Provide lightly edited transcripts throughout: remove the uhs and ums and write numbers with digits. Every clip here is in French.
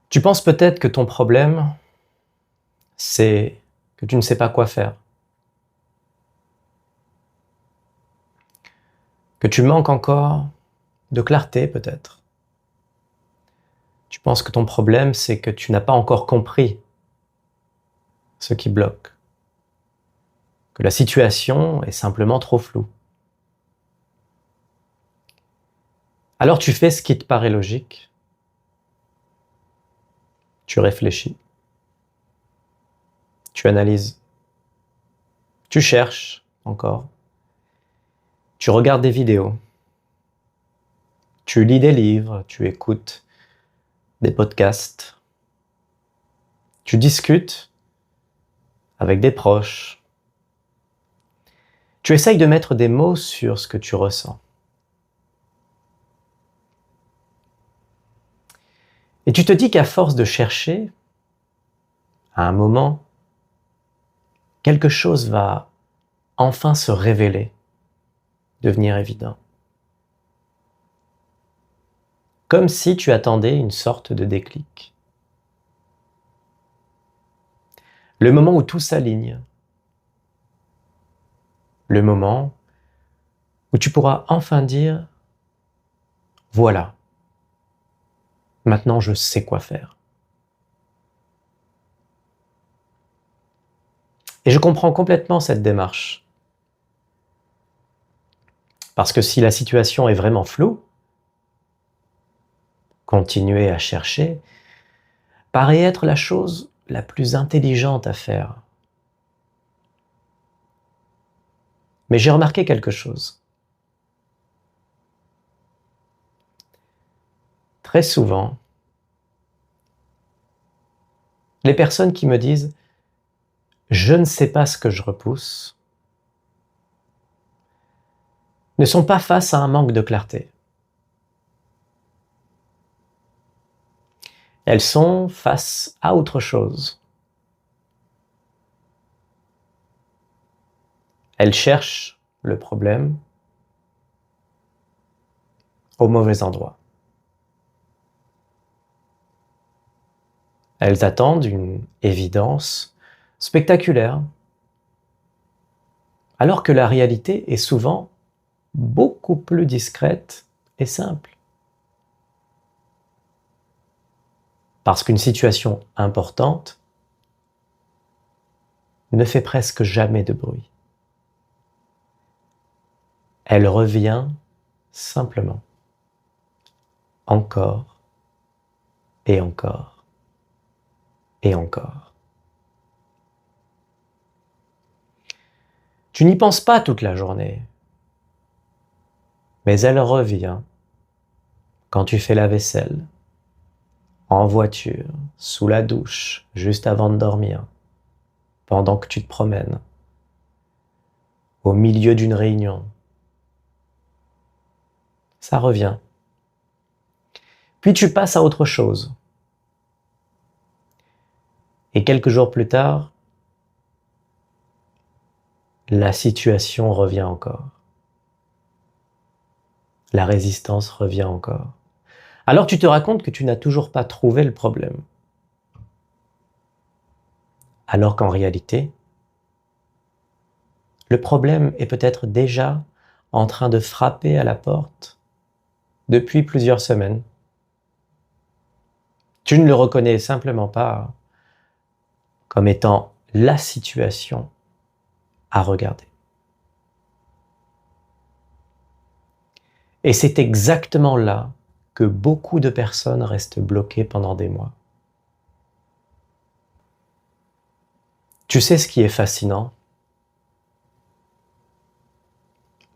Tu penses peut-être que ton problème, c'est que tu ne sais pas quoi faire, que tu manques encore de clarté peut-être. Tu penses que ton problème, c'est que tu n'as pas encore compris ce qui bloque, que la situation est simplement trop floue. Alors tu fais ce qui te paraît logique, tu réfléchis, tu analyses, tu cherches encore, tu regardes des vidéos, tu lis des livres, tu écoutes des podcasts, tu discutes avec des proches, tu essayes de mettre des mots sur ce que tu ressens. Et tu te dis qu'à force de chercher, à un moment, quelque chose va enfin se révéler, devenir évident. Comme si tu attendais une sorte de déclic. Le moment où tout s'aligne. Le moment où tu pourras enfin dire « Voilà, maintenant je sais quoi faire ». Et je comprends complètement cette démarche. Parce que si la situation est vraiment floue, continuer à chercher paraît être la chose la plus intelligente à faire. Mais j'ai remarqué quelque chose. Très souvent, les personnes qui me disent « je ne sais pas ce que je repousse » ne sont pas face à un manque de clarté. Elles sont face à autre chose. Elles cherchent le problème au mauvais endroit. Elles attendent une évidence spectaculaire, alors que la réalité est souvent beaucoup plus discrète et simple. Parce qu'une situation importante ne fait presque jamais de bruit. Elle revient simplement, encore et encore et encore. Tu n'y penses pas toute la journée, mais elle revient quand tu fais la vaisselle, en voiture, sous la douche, juste avant de dormir, pendant que tu te promènes, au milieu d'une réunion. Ça revient. Puis tu passes à autre chose. Et quelques jours plus tard, la situation revient encore. La résistance revient encore. Alors tu te racontes que tu n'as toujours pas trouvé le problème. Alors qu'en réalité, le problème est peut-être déjà en train de frapper à la porte depuis plusieurs semaines. Tu ne le reconnais simplement pas comme étant la situation à regarder. Et c'est exactement là que beaucoup de personnes restent bloquées pendant des mois. Tu sais ce qui est fascinant?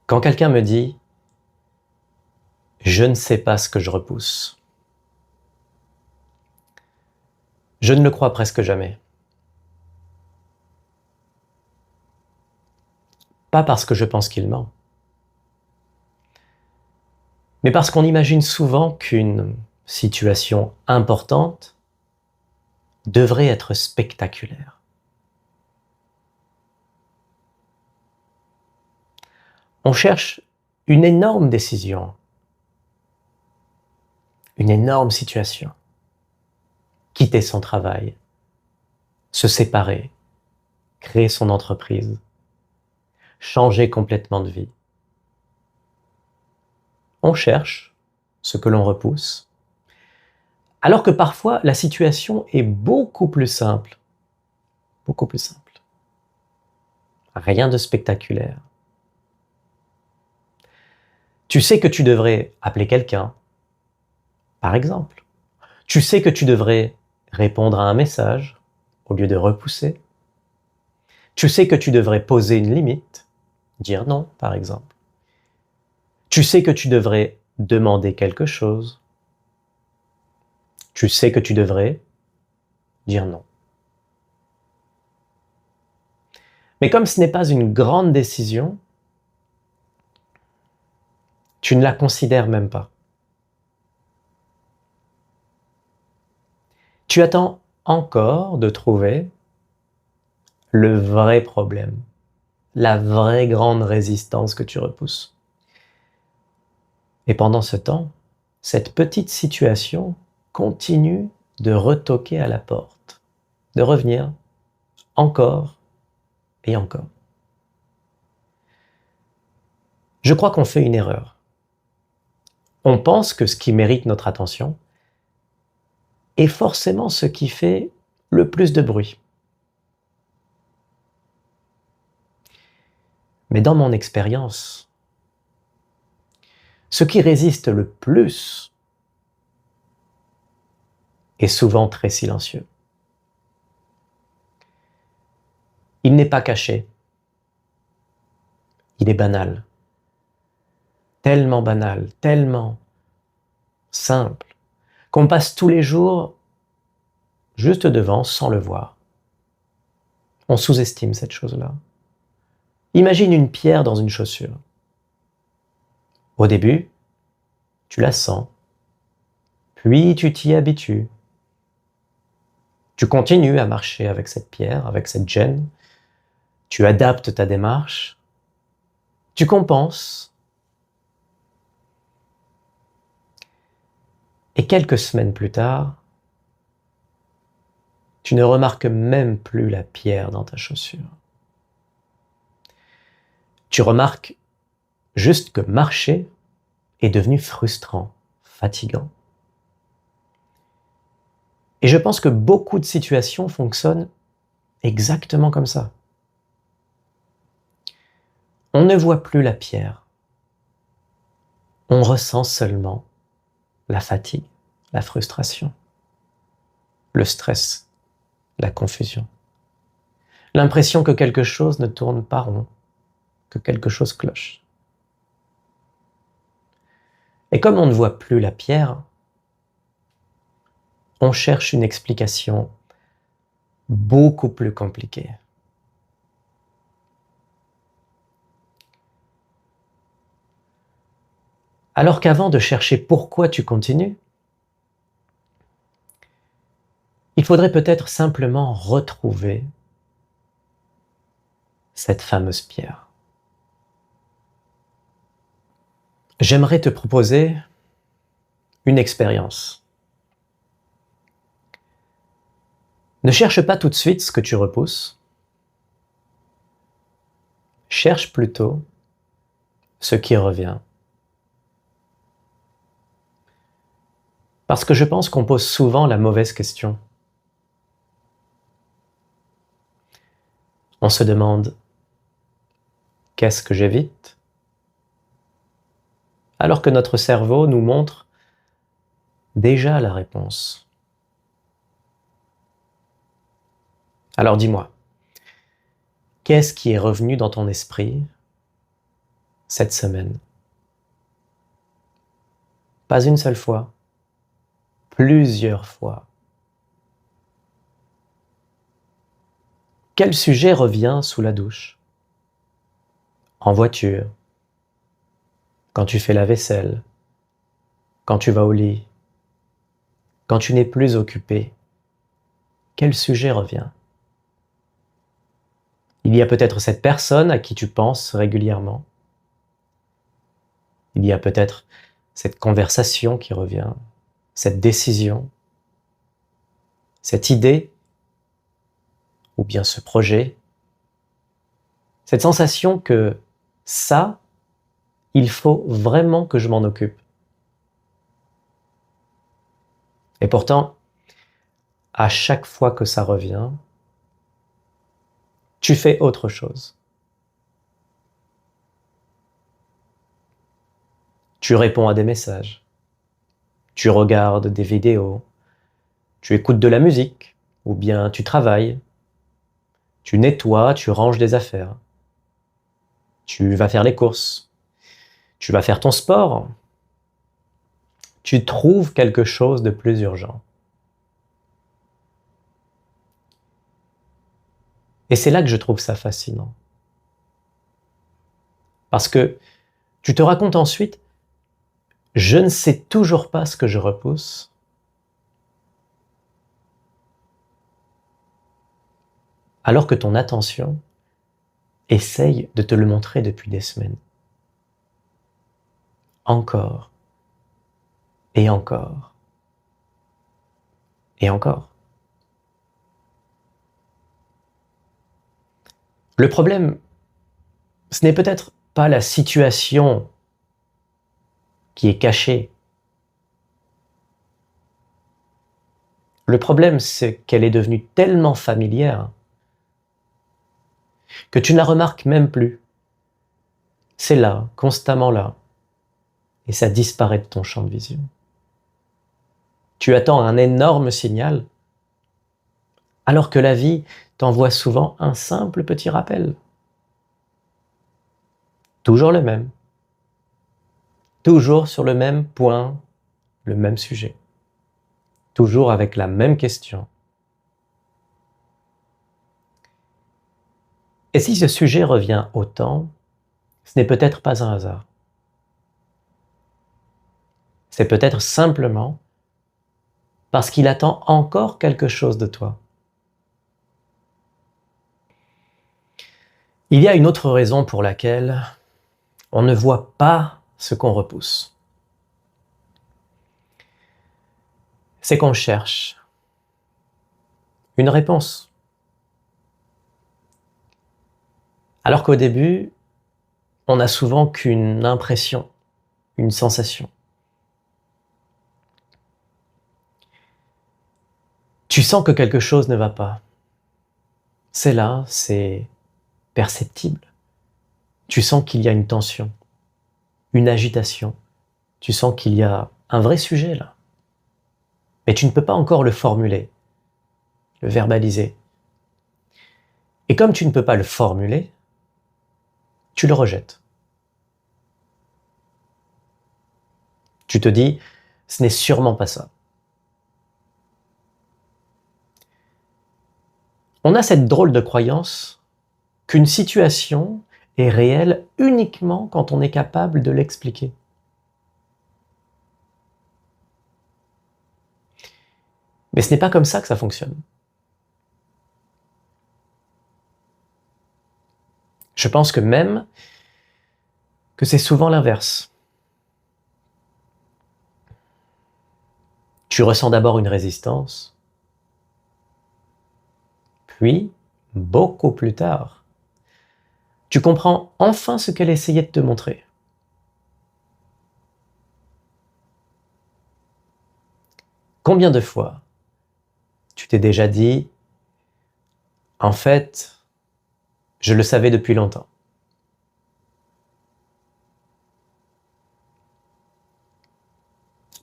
Quand quelqu'un me dit « je ne sais pas ce que je repousse », je ne le crois presque jamais. Pas parce que je pense qu'il ment, mais parce qu'on imagine souvent qu'une situation importante devrait être spectaculaire. On cherche une énorme décision, une énorme situation. quitter son travail, se séparer, créer son entreprise, changer complètement de vie. On cherche ce que l'on repousse, alors que parfois la situation est beaucoup plus simple. Beaucoup plus simple. Rien de spectaculaire. Tu sais que tu devrais appeler quelqu'un, par exemple. Tu sais que tu devrais répondre à un message au lieu de repousser. Tu sais que tu devrais poser une limite, dire non, par exemple. Tu sais que tu devrais demander quelque chose. Tu sais que tu devrais dire non. Mais comme ce n'est pas une grande décision, tu ne la considères même pas. Tu attends encore de trouver le vrai problème, la vraie grande résistance que tu repousses. Et pendant ce temps, cette petite situation continue de retoquer à la porte, de revenir encore et encore. Je crois qu'on fait une erreur. On pense que ce qui mérite notre attention est forcément ce qui fait le plus de bruit. Mais dans mon expérience, ce qui résiste le plus est souvent très silencieux. Il n'est pas caché. Il est banal. Tellement banal, tellement simple, qu'on passe tous les jours juste devant sans le voir. On sous-estime cette chose-là. Imagine une pierre dans une chaussure. Au début, tu la sens, puis tu t'y habitues. Tu continues à marcher avec cette pierre, avec cette gêne. Tu adaptes ta démarche. Tu compenses. Et quelques semaines plus tard, tu ne remarques même plus la pierre dans ta chaussure. Tu remarques juste que marcher est devenu frustrant, fatigant. Et je pense que beaucoup de situations fonctionnent exactement comme ça. On ne voit plus la pierre. On ressent seulement la fatigue, la frustration, le stress, la confusion. L'impression que quelque chose ne tourne pas rond, que quelque chose cloche. Et comme on ne voit plus la pierre, on cherche une explication beaucoup plus compliquée. Alors qu'avant de chercher pourquoi tu continues, il faudrait peut-être simplement retrouver cette fameuse pierre. J'aimerais te proposer une expérience. Ne cherche pas tout de suite ce que tu repousses. Cherche plutôt ce qui revient. Parce que je pense qu'on pose souvent la mauvaise question. On se demande « qu'est-ce que j'évite ?» alors que notre cerveau nous montre déjà la réponse. Alors dis-moi, qu'est-ce qui est revenu dans ton esprit cette semaine? Pas une seule fois, plusieurs fois. Quel sujet revient sous la douche? En voiture? Quand tu fais la vaisselle? Quand tu vas au lit? Quand tu n'es plus occupé? Quel sujet revient? Il y a peut-être cette personne à qui tu penses régulièrement. Il y a peut-être cette conversation qui revient, cette décision. cette idée, ou bien ce projet, cette sensation que ça, il faut vraiment que je m'en occupe. Et pourtant, à chaque fois que ça revient, tu fais autre chose. Tu réponds à des messages, tu regardes des vidéos, tu écoutes de la musique, ou bien tu travailles, tu nettoies, tu ranges des affaires, tu vas faire les courses, tu vas faire ton sport, tu trouves quelque chose de plus urgent. Et c'est là que je trouve ça fascinant. Parce que tu te racontes ensuite, je ne sais toujours pas ce que je repousse, alors que ton attention essaye de te le montrer depuis des semaines. Encore, et encore, et encore. Le problème, ce n'est peut-être pas la situation qui est cachée. Le problème, c'est qu'elle est devenue tellement familière que tu ne la remarques même plus. C'est là, constamment là, et ça disparaît de ton champ de vision. Tu attends un énorme signal, alors que la vie t'envoie souvent un simple petit rappel. Toujours le même. Toujours sur le même point, le même sujet. Toujours avec la même question. Et si ce sujet revient autant, ce n'est peut-être pas un hasard. C'est peut-être simplement parce qu'il attend encore quelque chose de toi. Il y a une autre raison pour laquelle on ne voit pas ce qu'on repousse. C'est qu'on cherche une réponse. Alors qu'au début, on n'a souvent qu'une impression, une sensation. Tu sens que quelque chose ne va pas. C'est là, c'est perceptible. Tu sens qu'il y a une tension, une agitation. Tu sens qu'il y a un vrai sujet là. Mais tu ne peux pas encore le formuler, le verbaliser. Et comme tu ne peux pas le formuler, tu le rejettes. Tu te dis, ce n'est sûrement pas ça. On a cette drôle de croyance qu'une situation est réelle uniquement quand on est capable de l'expliquer. Mais ce n'est pas comme ça que ça fonctionne. Je pense que même que c'est souvent l'inverse. Tu ressens d'abord une résistance, puis, beaucoup plus tard, tu comprends enfin ce qu'elle essayait de te montrer. Combien de fois tu t'es déjà dit, en fait, je le savais depuis longtemps.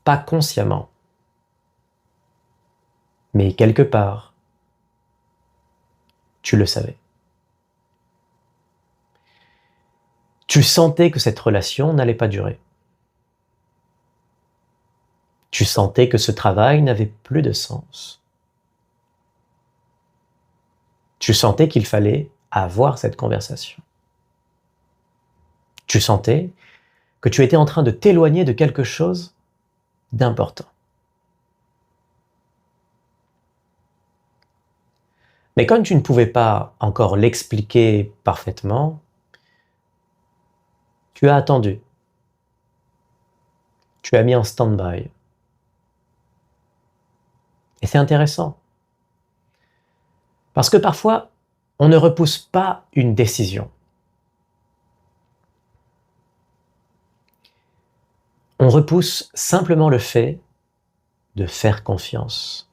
Pas consciemment, mais quelque part, tu le savais. Tu sentais que cette relation n'allait pas durer. Tu sentais que ce travail n'avait plus de sens. Tu sentais qu'il fallait avoir cette conversation. Tu sentais que tu étais en train de t'éloigner de quelque chose d'important. Mais comme tu ne pouvais pas encore l'expliquer parfaitement, tu as attendu. Tu as mis en stand-by. Et c'est intéressant, Parce que parfois, on ne repousse pas une décision. On repousse simplement le fait de faire confiance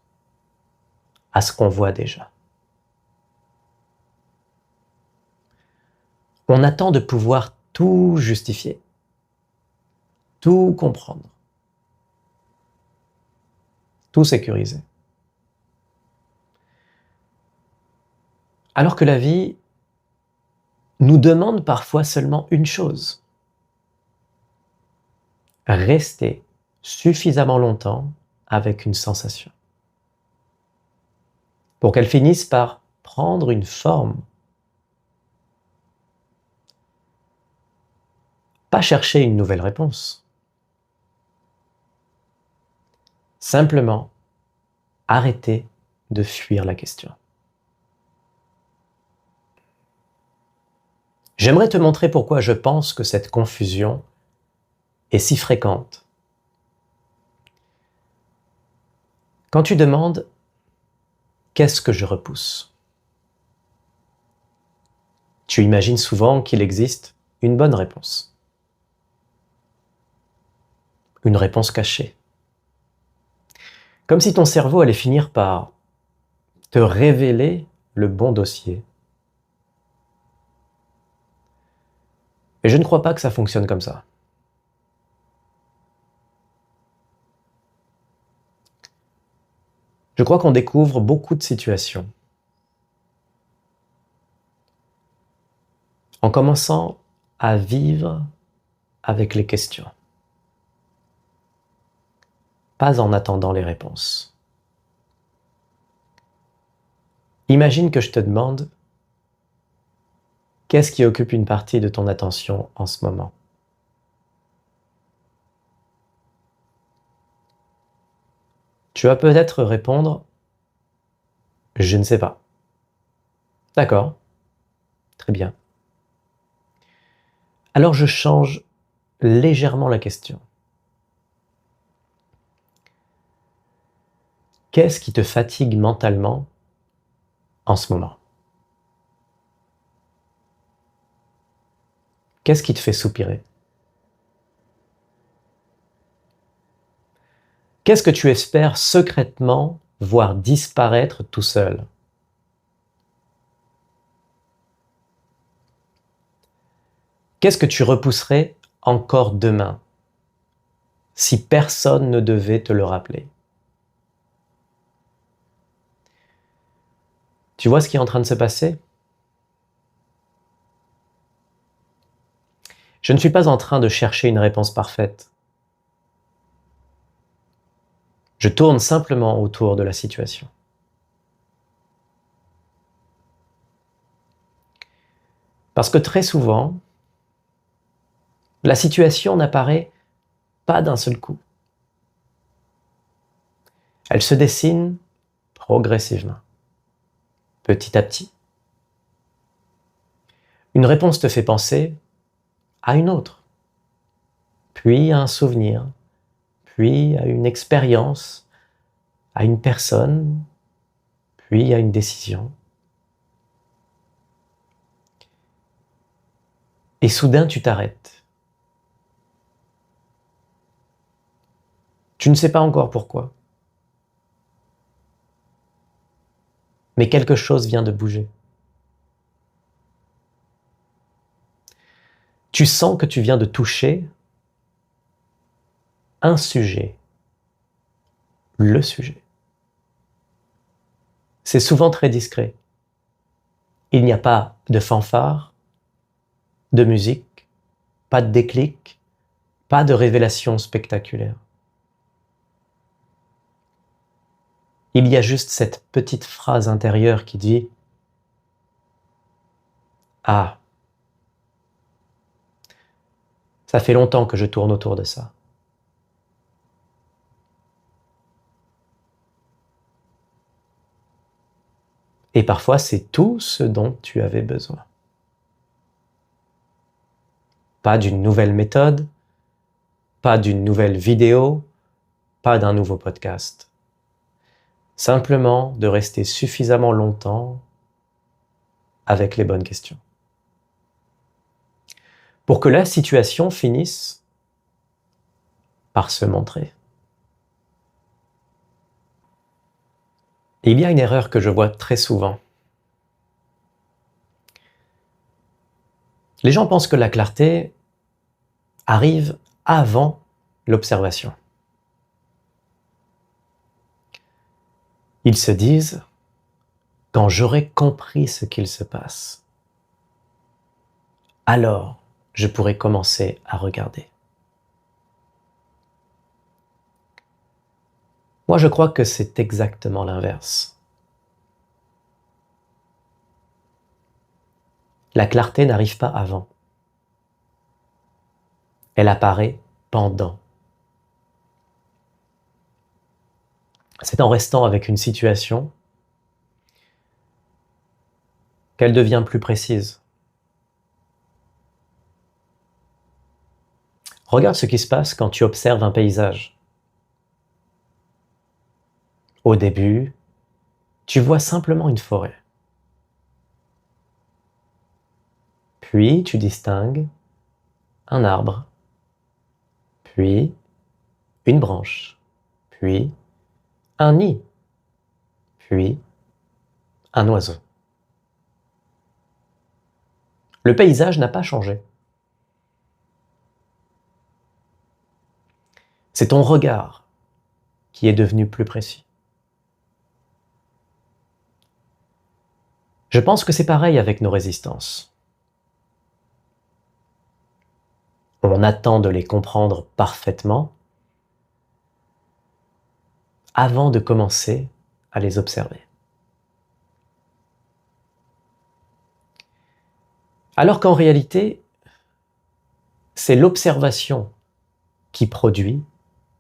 à ce qu'on voit déjà. On attend de pouvoir tout justifier, tout comprendre, tout sécuriser. Alors que la vie nous demande parfois seulement une chose: rester suffisamment longtemps avec une sensation pour qu'elle finisse par prendre une forme. Pas chercher une nouvelle réponse. Simplement arrêter de fuir la question. J'aimerais te montrer pourquoi je pense que cette confusion est si fréquente. Quand tu demandes « qu'est-ce que je repousse ?», tu imagines souvent qu'il existe une bonne réponse. Une réponse cachée. Comme si ton cerveau allait finir par te révéler le bon dossier. Et je ne crois pas que ça fonctionne comme ça. Je crois qu'on découvre beaucoup de situations en commençant à vivre avec les questions, pas en attendant les réponses. Imagine que je te demande « qu'est-ce qui occupe une partie de ton attention en ce moment ?» Tu vas peut-être répondre « je ne sais pas ». D'accord, très bien. Alors je change légèrement la question. Qu'est-ce qui te fatigue mentalement en ce moment? Qu'est-ce qui te fait soupirer? Qu'est-ce que tu espères secrètement voir disparaître tout seul? Qu'est-ce que tu repousserais encore demain si personne ne devait te le rappeler? Tu vois ce qui est en train de se passer? Je ne suis pas en train de chercher une réponse parfaite. Je tourne simplement autour de la situation. Parce que très souvent, la situation n'apparaît pas d'un seul coup. Elle se dessine progressivement, petit à petit. Une réponse te fait penser à une autre, puis à un souvenir, puis à une expérience, à une personne, puis à une décision. Et soudain, tu t'arrêtes. Tu ne sais pas encore pourquoi. Mais quelque chose vient de bouger. Tu sens que tu viens de toucher un sujet, le sujet. C'est souvent très discret. Il n'y a pas de fanfare, de musique, pas de déclic, pas de révélation spectaculaire. Il y a juste cette petite phrase intérieure qui dit « Ah, ça fait longtemps que je tourne autour de ça. » Et parfois, c'est tout ce dont tu avais besoin. Pas d'une nouvelle méthode, pas d'une nouvelle vidéo, pas d'un nouveau podcast. Simplement de rester suffisamment longtemps avec les bonnes questions. Pour que la situation finisse par se montrer. Et il y a une erreur que je vois très souvent. Les gens pensent que la clarté arrive avant l'observation. Ils se disent, quand j'aurai compris ce qu'il se passe, alors je pourrai commencer à regarder. Moi, je crois que c'est exactement l'inverse. La clarté n'arrive pas avant. Elle apparaît pendant. C'est en restant avec une situation qu'elle devient plus précise. Regarde ce qui se passe quand tu observes un paysage. Au début, tu vois simplement une forêt. Puis tu distingues un arbre, puis une branche, puis un nid, puis un oiseau. Le paysage n'a pas changé. C'est ton regard qui est devenu plus précis. Je pense que c'est pareil avec nos résistances. On attend de les comprendre parfaitement avant de commencer à les observer. Alors qu'en réalité, c'est l'observation qui produit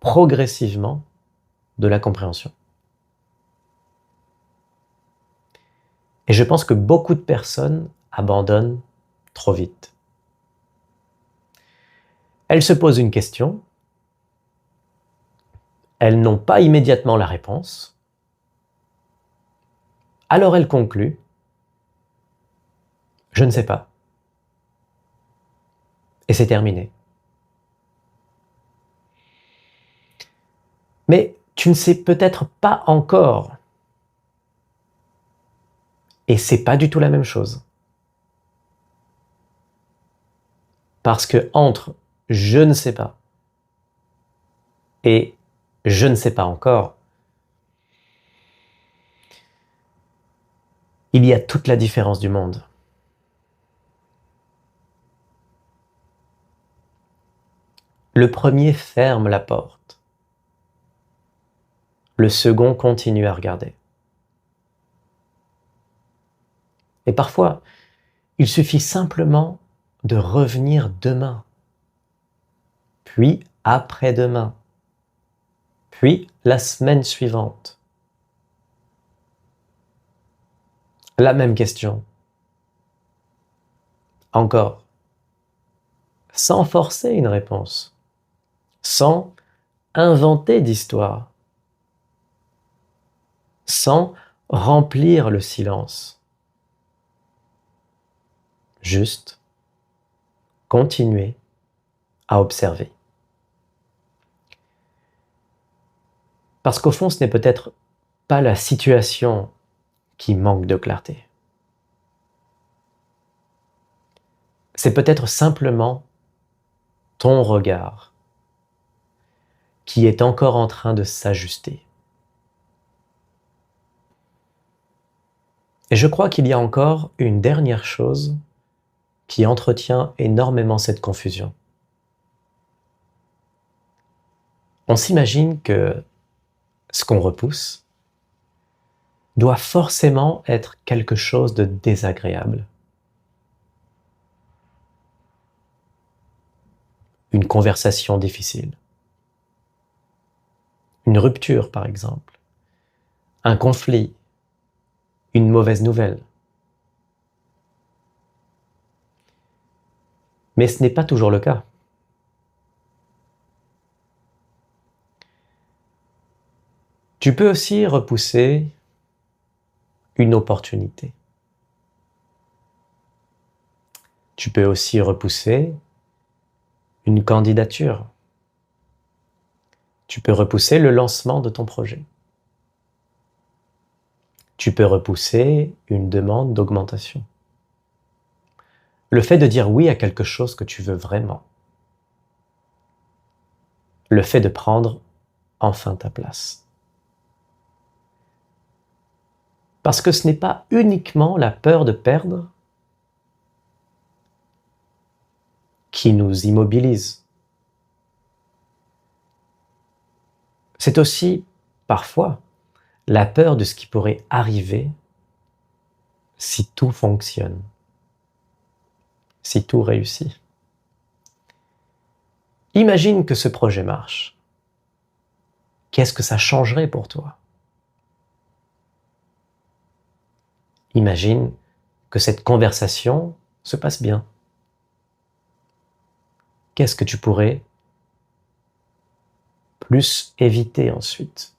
progressivement de la compréhension. Et je pense que beaucoup de personnes abandonnent trop vite. Elles se posent une question, elles n'ont pas immédiatement la réponse, alors elles concluent, je ne sais pas. Et c'est terminé. Mais tu ne sais peut-être pas encore. Et c'est pas du tout la même chose. Parce que entre je ne sais pas et je ne sais pas encore, il y a toute la différence du monde. Le premier ferme la porte. Le second continue à regarder. Et parfois, il suffit simplement de revenir demain, puis après-demain, puis la semaine suivante. La même question. Encore. Sans forcer une réponse. Sans inventer d'histoire. Sans remplir le silence. Juste continuer à observer. Parce qu'au fond, ce n'est peut-être pas la situation qui manque de clarté. C'est peut-être simplement ton regard qui est encore en train de s'ajuster. Et je crois qu'il y a encore une dernière chose qui entretient énormément cette confusion. On s'imagine que ce qu'on repousse doit forcément être quelque chose de désagréable. Une conversation difficile. Une rupture, par exemple. Un conflit. Une mauvaise nouvelle. Mais ce n'est pas toujours le cas. Tu peux aussi repousser une opportunité. Tu peux aussi repousser une candidature. Tu peux repousser le lancement de ton projet. Tu peux repousser une demande d'augmentation. Le fait de dire oui à quelque chose que tu veux vraiment. Le fait de prendre enfin ta place. Parce que ce n'est pas uniquement la peur de perdre qui nous immobilise. C'est aussi, parfois, la peur de ce qui pourrait arriver si tout fonctionne, si tout réussit. Imagine que ce projet marche. Qu'est-ce que ça changerait pour toi? Imagine que cette conversation se passe bien. Qu'est-ce que tu pourrais plus éviter ensuite?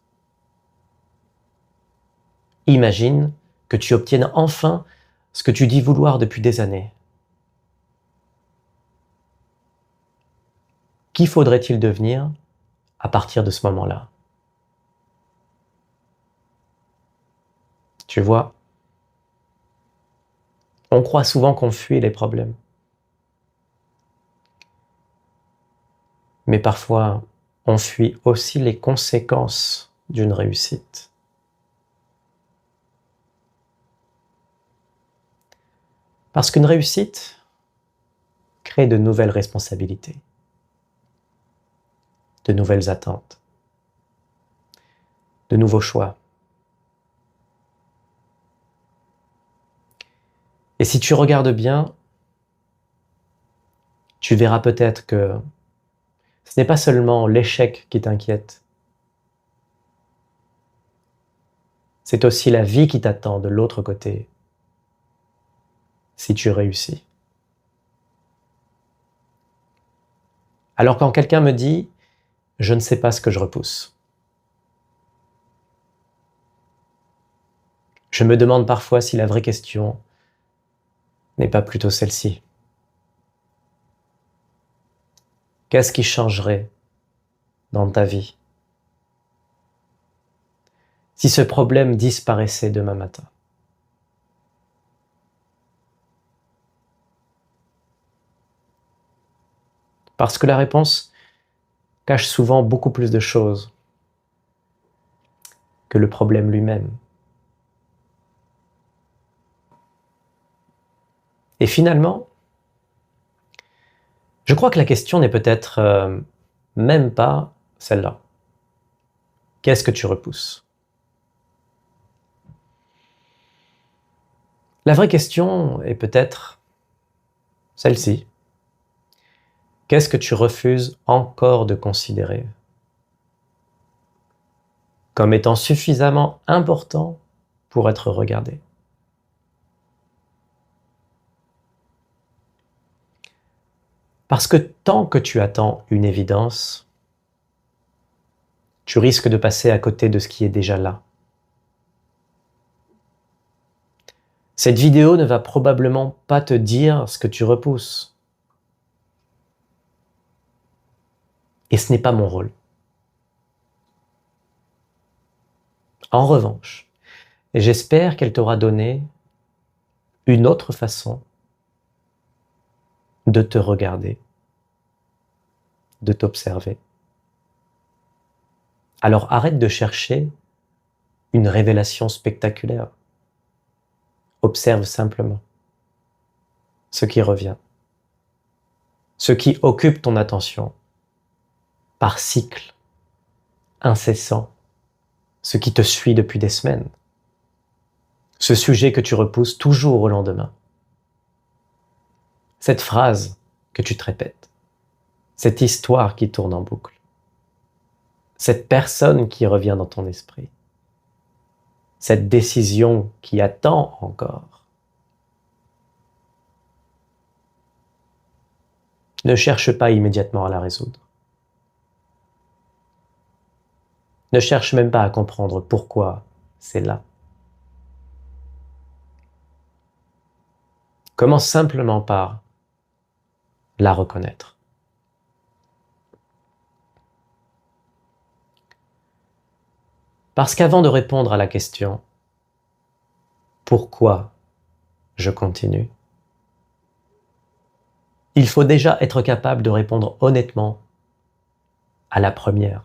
Imagine que tu obtiennes enfin ce que tu dis vouloir depuis des années. Qui faudrait-il devenir à partir de ce moment-là? Tu vois, on croit souvent qu'on fuit les problèmes. Mais parfois, on fuit aussi les conséquences d'une réussite. Parce qu'une réussite crée de nouvelles responsabilités, de nouvelles attentes, de nouveaux choix. Et si tu regardes bien, tu verras peut-être que ce n'est pas seulement l'échec qui t'inquiète, c'est aussi la vie qui t'attend de l'autre côté, si tu réussis. Alors quand quelqu'un me dit « je ne sais pas ce que je repousse », je me demande parfois si la vraie question n'est pas plutôt celle-ci. Qu'est-ce qui changerait dans ta vie si ce problème disparaissait demain matin? Parce que la réponse cache souvent beaucoup plus de choses que le problème lui-même. Et finalement, je crois que la question n'est peut-être même pas celle-là. Qu'est-ce que tu repousses? La vraie question est peut-être celle-ci. Qu'est-ce que tu refuses encore de considérer comme étant suffisamment important pour être regardé? Parce que tant que tu attends une évidence, tu risques de passer à côté de ce qui est déjà là. Cette vidéo ne va probablement pas te dire ce que tu repousses. Et ce n'est pas mon rôle. En revanche, j'espère qu'elle t'aura donné une autre façon de te regarder, de t'observer. Alors arrête de chercher une révélation spectaculaire. Observe simplement ce qui revient, ce qui occupe ton attention par cycle incessant, ce qui te suit depuis des semaines, ce sujet que tu repousses toujours au lendemain, cette phrase que tu te répètes, cette histoire qui tourne en boucle, cette personne qui revient dans ton esprit, cette décision qui attend encore. Ne cherche pas immédiatement à la résoudre. Ne cherche même pas à comprendre pourquoi c'est là. Commence simplement par la reconnaître. Parce qu'avant de répondre à la question « Pourquoi je continue ?», il faut déjà être capable de répondre honnêtement à la première.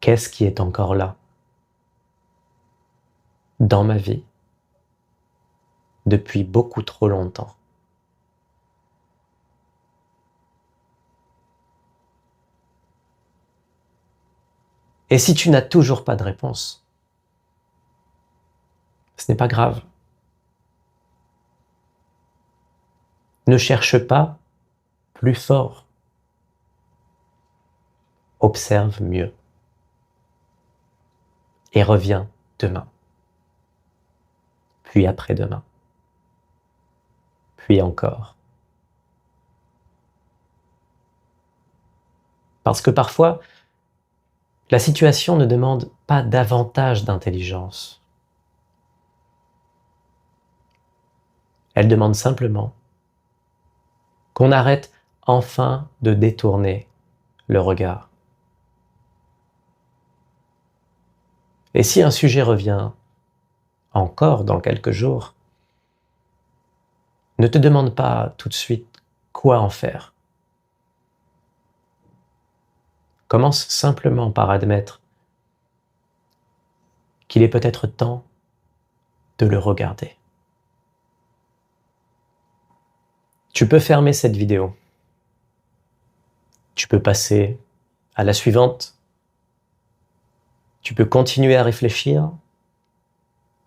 Qu'est-ce qui est encore là dans ma vie depuis beaucoup trop longtemps? Et si tu n'as toujours pas de réponse, ce n'est pas grave. Ne cherche pas plus fort. Observe mieux. Et reviens demain. Puis après-demain. Puis encore. Parce que parfois, la situation ne demande pas davantage d'intelligence. Elle demande simplement qu'on arrête enfin de détourner le regard. Et si un sujet revient encore dans quelques jours, ne te demande pas tout de suite quoi en faire. Commence simplement par admettre qu'il est peut-être temps de le regarder. Tu peux fermer cette vidéo. Tu peux passer à la suivante. Tu peux continuer à réfléchir.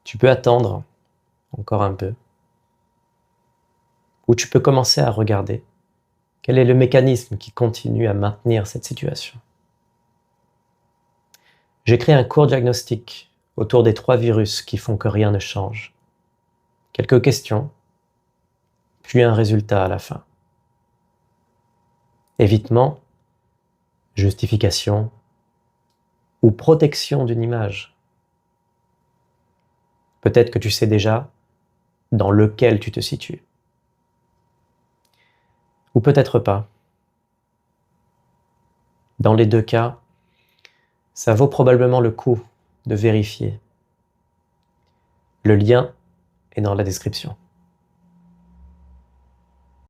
Tu peux attendre encore un peu. Ou tu peux commencer à regarder quel est le mécanisme qui continue à maintenir cette situation. J'ai créé un court diagnostic autour des 3 virus qui font que rien ne change. Quelques questions, puis un résultat à la fin. Évitement, justification ou protection d'une image. Peut-être que tu sais déjà dans lequel tu te situes. Ou peut-être pas. Dans les 2 cas, ça vaut probablement le coup de vérifier. Le lien est dans la description.